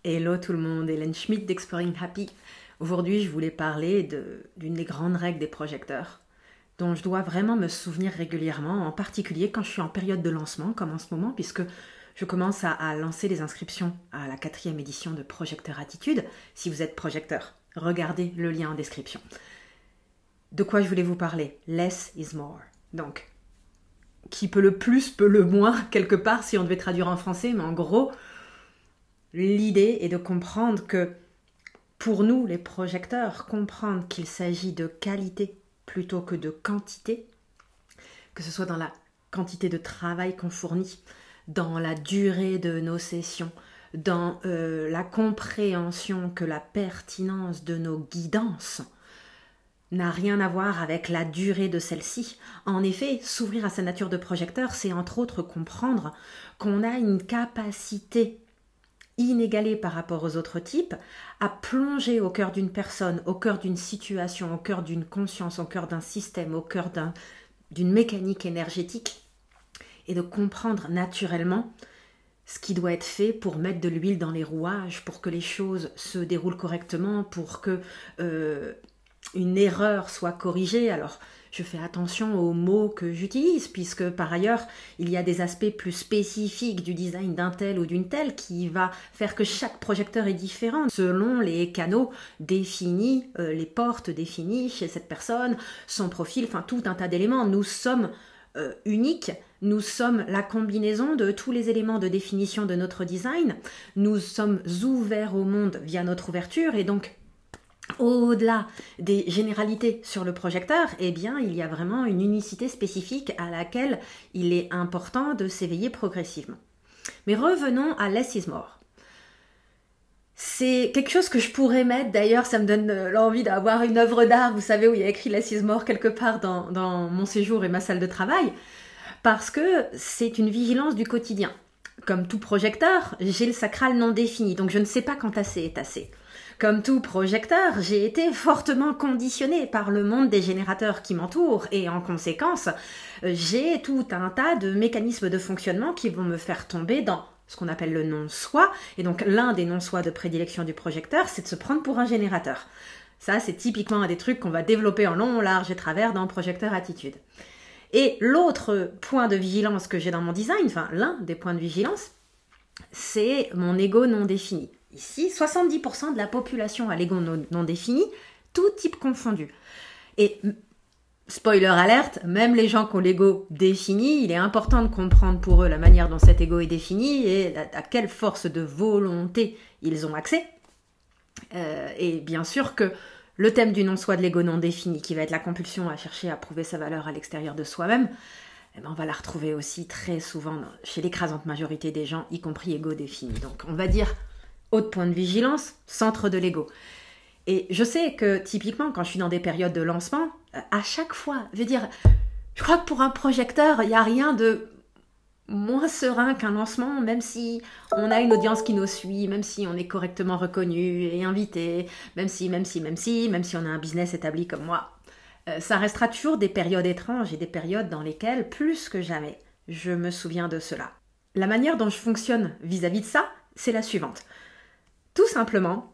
Hello tout le monde, Hélène Schmidt d'Exploring Happy. Aujourd'hui, je voulais parler d'une des grandes règles des projecteurs, dont je dois vraiment me souvenir régulièrement, en particulier quand je suis en période de lancement, comme en ce moment, puisque je commence à lancer les inscriptions à la 4e édition de Projecteur Attitude. Si vous êtes projecteur, regardez le lien en description. De quoi je voulais vous parler? Less is more. Donc, qui peut le plus, peut le moins, quelque part, si on devait traduire en français, mais en gros, l'idée est de comprendre que, pour nous, les projecteurs, comprendre qu'il s'agit de qualité plutôt que de quantité, que ce soit dans la quantité de travail qu'on fournit, dans la durée de nos sessions, dans la compréhension que la pertinence de nos guidances n'a rien à voir avec la durée de celle-ci. En effet, s'ouvrir à sa nature de projecteur, c'est entre autres comprendre qu'on a une capacité inégalée par rapport aux autres types, à plonger au cœur d'une personne, au cœur d'une situation, au cœur d'une conscience, au cœur d'un système, au cœur d'une mécanique énergétique, et de comprendre naturellement ce qui doit être fait pour mettre de l'huile dans les rouages, pour que les choses se déroulent correctement, pour que une erreur soit corrigée. Alors, je fais attention aux mots que j'utilise, puisque par ailleurs, il y a des aspects plus spécifiques du design d'un tel ou d'une telle qui va faire que chaque projecteur est différent selon les canaux définis, les portes définies chez cette personne, son profil, enfin tout un tas d'éléments. Nous sommes uniques, nous sommes la combinaison de tous les éléments de définition de notre design, nous sommes ouverts au monde via notre ouverture, et donc au-delà des généralités sur le projecteur, eh bien, il y a vraiment une unicité spécifique à laquelle il est important de s'éveiller progressivement. Mais revenons à Less is more. C'est quelque chose que je pourrais mettre, d'ailleurs, ça me donne l'envie d'avoir une œuvre d'art, vous savez, où il y a écrit Less is more quelque part dans mon séjour et ma salle de travail, parce que c'est une vigilance du quotidien. Comme tout projecteur, j'ai le sacral non défini, donc je ne sais pas quand assez est assez. Comme tout projecteur, j'ai été fortement conditionnée par le monde des générateurs qui m'entourent, et en conséquence, j'ai tout un tas de mécanismes de fonctionnement qui vont me faire tomber dans ce qu'on appelle le non-soi. Et donc l'un des non-soi de prédilection du projecteur, c'est de se prendre pour un générateur. Ça, c'est typiquement un des trucs qu'on va développer en long, large et travers dans Projecteur Attitude. Et l'autre point de vigilance que j'ai dans mon design, enfin l'un des points de vigilance, c'est mon ego non défini. Ici, 70% de la population a l'ego non défini, tout type confondu. Et, spoiler alerte, même les gens qui ont l'ego défini, il est important de comprendre pour eux la manière dont cet ego est défini et à quelle force de volonté ils ont accès. Et bien sûr que le thème du non-soi de l'ego non défini, qui va être la compulsion à chercher à prouver sa valeur à l'extérieur de soi-même, eh ben on va la retrouver aussi très souvent chez l'écrasante majorité des gens, y compris ego défini. Donc on va dire autre point de vigilance, centre de l'ego. Et je sais que typiquement quand je suis dans des périodes de lancement, à chaque fois, je crois que pour un projecteur, il n'y a rien de moins serein qu'un lancement, même si on a une audience qui nous suit, même si on est correctement reconnu et invité, même si on a un business établi comme moi. Ça restera toujours des périodes étranges et des périodes dans lesquelles, plus que jamais, je me souviens de cela. La manière dont je fonctionne vis-à-vis de ça, c'est la suivante. Tout simplement,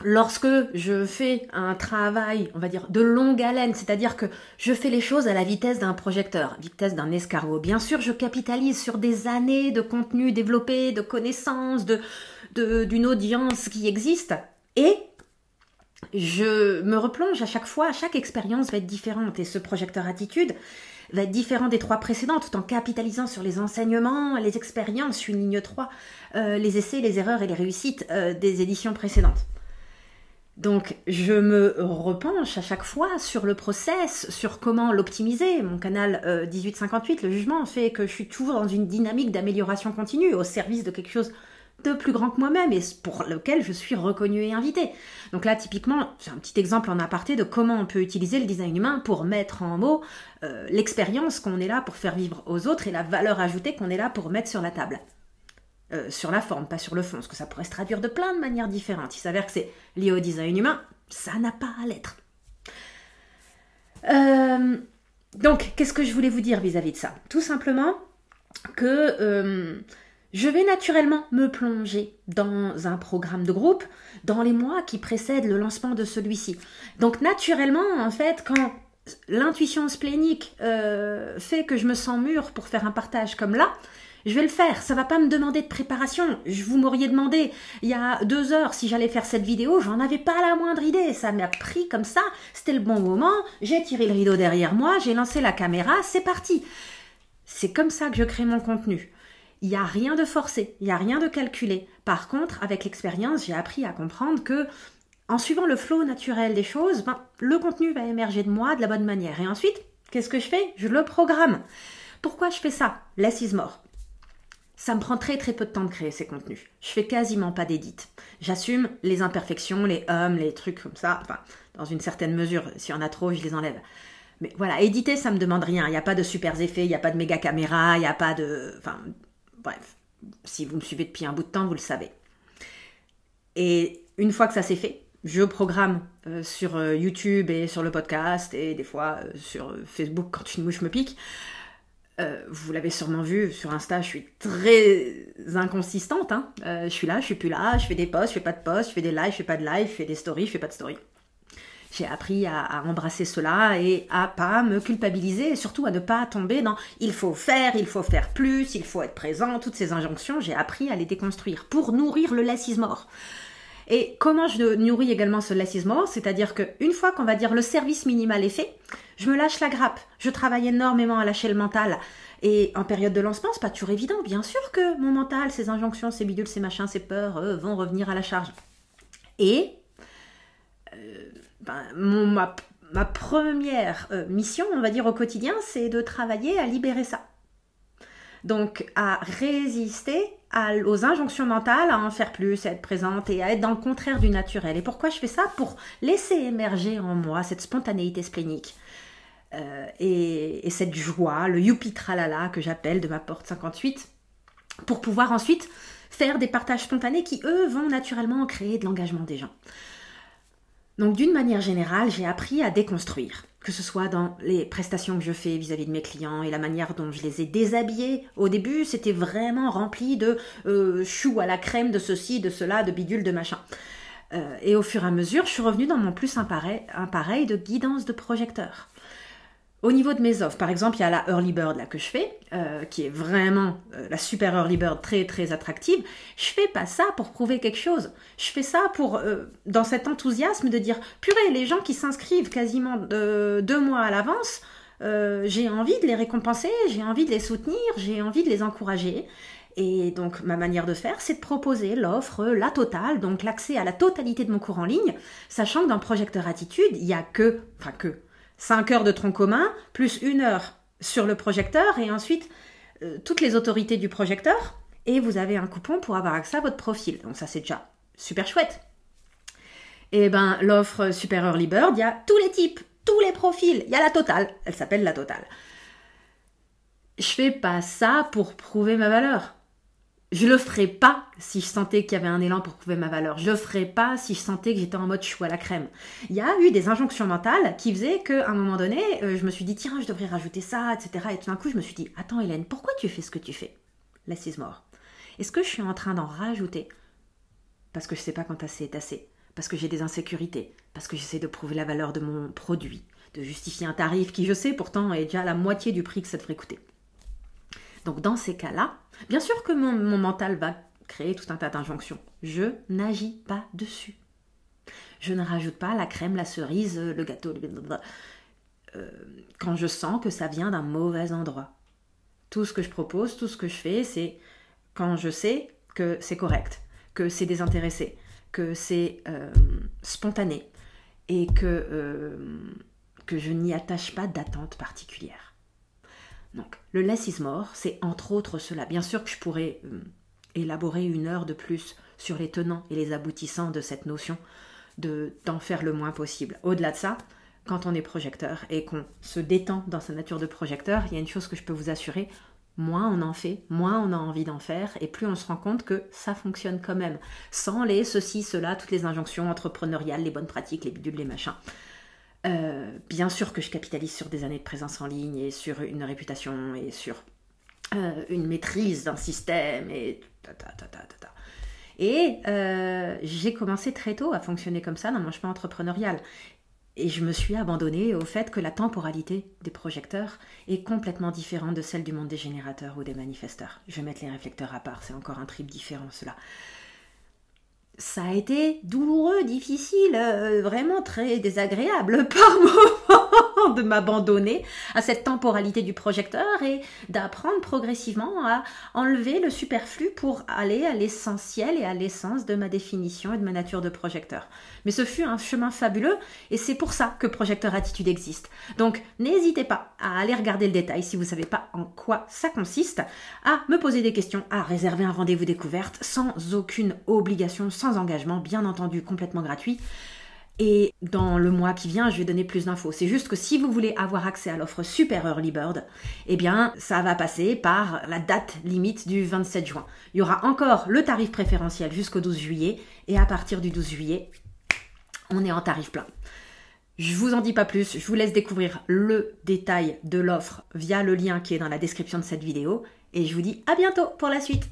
lorsque je fais un travail, on va dire, de longue haleine, c'est-à-dire que je fais les choses à la vitesse d'un projecteur, vitesse d'un escargot. Bien sûr, je capitalise sur des années de contenu développé, de connaissances, d'une audience qui existe, et je me replonge à chaque fois, chaque expérience va être différente, et ce projecteur attitude va être différent des 3 précédentes, tout en capitalisant sur les enseignements, les expériences, je suis une ligne 3, les essais, les erreurs et les réussites des éditions précédentes. Donc, je me repenche à chaque fois sur le process, sur comment l'optimiser. Mon canal 1858, le jugement, fait que je suis toujours dans une dynamique d'amélioration continue, au service de quelque chose de plus grand que moi-même et pour lequel je suis reconnue et invitée. Donc là, typiquement, c'est un petit exemple en aparté de comment on peut utiliser le design humain pour mettre en mots l'expérience qu'on est là pour faire vivre aux autres et la valeur ajoutée qu'on est là pour mettre sur la table. Sur la forme, pas sur le fond, parce que ça pourrait se traduire de plein de manières différentes. Il s'avère que c'est lié au design humain, ça n'a pas à l'être. Donc, qu'est-ce que je voulais vous dire vis-à-vis de ça? Tout simplement que Je vais naturellement me plonger dans un programme de groupe dans les mois qui précèdent le lancement de celui-ci. Donc naturellement, en fait, quand l'intuition splénique fait que je me sens mûre pour faire un partage comme là, je vais le faire. Ça va pas me demander de préparation. Vous m'auriez demandé il y a 2 heures si j'allais faire cette vidéo, j'en avais pas la moindre idée. Ça m'a pris comme ça, c'était le bon moment, j'ai tiré le rideau derrière moi, j'ai lancé la caméra, c'est parti. C'est comme ça que je crée mon contenu. Il n'y a rien de forcé, il n'y a rien de calculé. Par contre, avec l'expérience, j'ai appris à comprendre que, en suivant le flow naturel des choses, le contenu va émerger de moi de la bonne manière. Et ensuite, qu'est-ce que je fais? Je le programme. Pourquoi je fais ça? Less is more. Ça me prend très très peu de temps de créer ces contenus. Je fais quasiment pas d'édit. J'assume les imperfections, les les trucs comme ça. Enfin, dans une certaine mesure, s'il y en a trop, je les enlève. Mais voilà, éditer, ça me demande rien. Il n'y a pas de super effets, il n'y a pas de méga caméra, il n'y a pas de... Enfin, bref, si vous me suivez depuis un bout de temps, vous le savez. Et une fois que ça c'est fait, je programme sur YouTube et sur le podcast et des fois sur Facebook quand une mouche me pique. Vous l'avez sûrement vu sur Insta, je suis très inconsistante. Je suis là, je suis plus là, je fais des posts, je fais pas de posts, je fais des lives, je fais pas de live, je fais des stories, je fais pas de stories. J'ai appris à embrasser cela et à pas me culpabiliser et surtout à ne pas tomber dans il faut faire plus, il faut être présent, toutes ces injonctions, j'ai appris à les déconstruire pour nourrir le less is more. Et comment je nourris également ce less is more? C'est-à-dire qu'une fois qu'on va dire le service minimal est fait, je me lâche la grappe. Je travaille énormément à lâcher le mental. Et en période de lancement, c'est pas toujours évident. Bien sûr que mon mental, ces injonctions, ces bidules, ces machins, ces peurs vont revenir à la charge. Et ma première mission, on va dire au quotidien, c'est de travailler à libérer ça. Donc à résister aux injonctions mentales, à en faire plus, à être présente et à être dans le contraire du naturel. Et pourquoi je fais ça? Pour laisser émerger en moi cette spontanéité splénique et cette joie, le youpi tralala que j'appelle de ma porte 58, pour pouvoir ensuite faire des partages spontanés qui, eux, vont naturellement créer de l'engagement des gens. Donc d'une manière générale, j'ai appris à déconstruire, que ce soit dans les prestations que je fais vis-à-vis de mes clients et la manière dont je les ai déshabillés. Au début, c'était vraiment rempli de choux à la crème, de ceci, de cela, de bidule, de machin. Et au fur et à mesure, je suis revenue dans mon plus pareil de guidance de projecteur. Au niveau de mes offres, par exemple, il y a la Early Bird là, que je fais, qui est vraiment la super Early Bird très très attractive. Je fais pas ça pour prouver quelque chose. Je fais ça pour, dans cet enthousiasme de dire, purée, les gens qui s'inscrivent quasiment 2 mois à l'avance, j'ai envie de les récompenser, j'ai envie de les soutenir, j'ai envie de les encourager. Et donc, ma manière de faire, c'est de proposer l'offre, la totale, donc l'accès à la totalité de mon cours en ligne, sachant que dans Projecteur Attitude, il y a 5 heures de tronc commun, plus 1 heure sur le projecteur, et ensuite toutes les autorités du projecteur, et vous avez un coupon pour avoir accès à votre profil. Donc ça, c'est déjà super chouette. Et l'offre Super Early Bird, il y a tous les types, tous les profils, il y a la totale, elle s'appelle la totale. Je fais pas ça pour prouver ma valeur. Je le ferais pas si je sentais qu'il y avait un élan pour prouver ma valeur. Je le ferais pas si je sentais que j'étais en mode chou à la crème. Il y a eu des injonctions mentales qui faisaient qu'à un moment donné, je me suis dit, tiens, je devrais rajouter ça, etc. Et tout d'un coup, je me suis dit, attends Hélène, pourquoi tu fais ce que tu fais? Less is more. Est-ce que je suis en train d'en rajouter? Parce que je sais pas quand assez est assez. Parce que j'ai des insécurités. Parce que j'essaie de prouver la valeur de mon produit. De justifier un tarif qui, je sais, pourtant est déjà la moitié du prix que ça devrait coûter. Donc dans ces cas-là, bien sûr que mon mental va créer tout un tas d'injonctions. Je n'agis pas dessus. Je ne rajoute pas la crème, la cerise, le gâteau, quand je sens que ça vient d'un mauvais endroit. Tout ce que je propose, tout ce que je fais, c'est quand je sais que c'est correct, que c'est désintéressé, que c'est spontané et que je n'y attache pas d'attente particulière. Donc, le less is more, c'est entre autres cela. Bien sûr que je pourrais élaborer 1 heure de plus sur les tenants et les aboutissants de cette notion d'en faire le moins possible. Au-delà de ça, quand on est projecteur et qu'on se détend dans sa nature de projecteur, il y a une chose que je peux vous assurer, moins on en fait, moins on a envie d'en faire, et plus on se rend compte que ça fonctionne quand même, sans les ceci, cela, toutes les injonctions entrepreneuriales, les bonnes pratiques, les bidules, les machins. Bien sûr que je capitalise sur des années de présence en ligne et sur une réputation et sur une maîtrise d'un système et Et j'ai commencé très tôt à fonctionner comme ça dans mon chemin entrepreneurial. Et je me suis abandonnée au fait que la temporalité des projecteurs est complètement différente de celle du monde des générateurs ou des manifesteurs. Je vais mettre les réflecteurs à part, c'est encore un trip différent cela. Ça a été douloureux, difficile, vraiment très désagréable par moments de m'abandonner à cette temporalité du projecteur et d'apprendre progressivement à enlever le superflu pour aller à l'essentiel et à l'essence de ma définition et de ma nature de projecteur. Mais ce fut un chemin fabuleux et c'est pour ça que Projecteur Attitude existe. Donc n'hésitez pas à aller regarder le détail si vous ne savez pas en quoi ça consiste, à me poser des questions, à réserver un rendez-vous découverte sans aucune obligation, sans engagement, bien entendu complètement gratuit. Et dans le mois qui vient, je vais donner plus d'infos. C'est juste que si vous voulez avoir accès à l'offre Super Early Bird, eh bien, ça va passer par la date limite du 27 juin. Il y aura encore le tarif préférentiel jusqu'au 12 juillet. Et à partir du 12 juillet, on est en tarif plein. Je vous en dis pas plus. Je vous laisse découvrir le détail de l'offre via le lien qui est dans la description de cette vidéo. Et je vous dis à bientôt pour la suite.